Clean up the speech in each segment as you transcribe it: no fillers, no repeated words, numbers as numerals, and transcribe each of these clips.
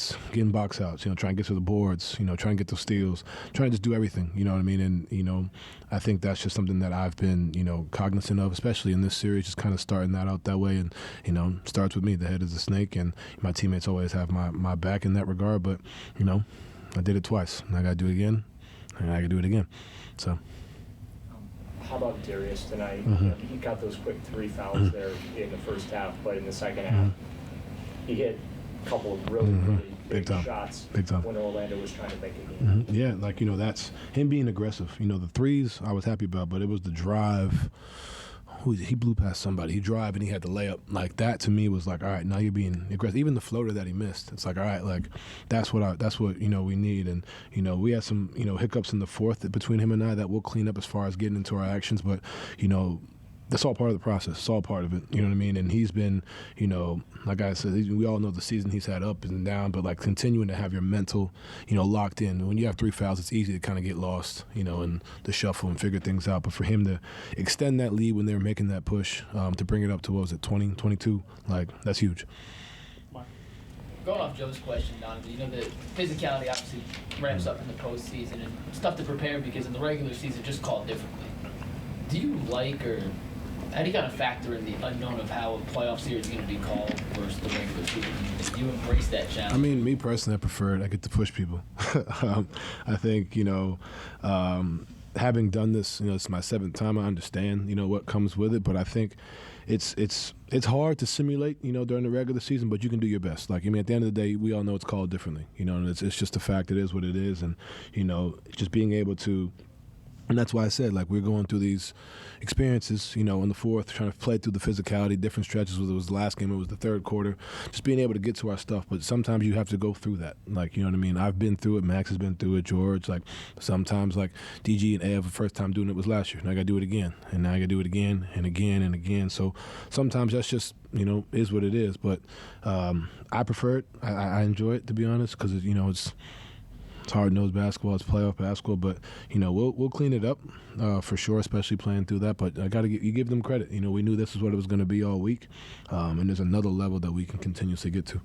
shots, getting box outs, trying to get to the boards, trying to get those steals, trying to just do everything, you know what I mean? And, I think that's just something that I've been, cognizant of, especially in this series, just kind of starting that out that way. And, starts with me. The head is the snake, and my teammates always have my back in that regard. But, I did it twice, and I got to do it again, and I got to do it again. So. How about Darius tonight? Mm-hmm. He got those quick 3 fouls there in the first half, but in the second half, he hit a couple of really big shots when Orlando was trying to make a game. Mm-hmm. Yeah, that's him being aggressive. The threes I was happy about, but it was the drive. He blew past somebody. He drive and he had the layup. Like that to me was like, all right, now you're being aggressive. Even the floater that he missed, it's like, all right, like that's what we need. And we had some hiccups in the fourth between him and I that we'll clean up as far as getting into our actions. But that's all part of the process. It's all part of it. You know what I mean? And he's been, like I said, we all know the season he's had up and down, but like continuing to have your mental, locked in. When you have 3 fouls, it's easy to kind of get lost, in the shuffle and figure things out. But for him to extend that lead when they were making that push, to bring it up to, 20, 22, like that's huge. Going off Joe's question, Donovan, the physicality obviously ramps up in the postseason, and it's tough to prepare because in the regular season, just called differently. Do you like or how do you kind of factor in the unknown of how a playoff series is going to be called versus the regular season? Do you embrace that challenge? I mean, me personally, I prefer it. I get to push people. I think, having done this, it's my 7th time. I understand, what comes with it. But I think it's hard to simulate, during the regular season. But you can do your best. At the end of the day, we all know it's called differently. And it's just a fact. It is what it is. And just being able to. And that's why I said, we're going through these experiences, in the fourth, trying to play through the physicality, different stretches, whether it was the last game, it was the third quarter, just being able to get to our stuff. But sometimes you have to go through that. You know what I mean? I've been through it. Max has been through it. George, sometimes, DG and Ev, the first time doing it was last year. And I got to do it again. And now I got to do it again and again and again. So sometimes that's just, is what it is. But I prefer it. I enjoy it, to be honest, because, it's hard-nosed basketball. It's playoff basketball, but we'll clean it up for sure, especially playing through that. But I got to give them credit. We knew this is what it was going to be all week, and there's another level that we can continuously get to.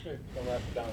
Good. We'll wrap it down.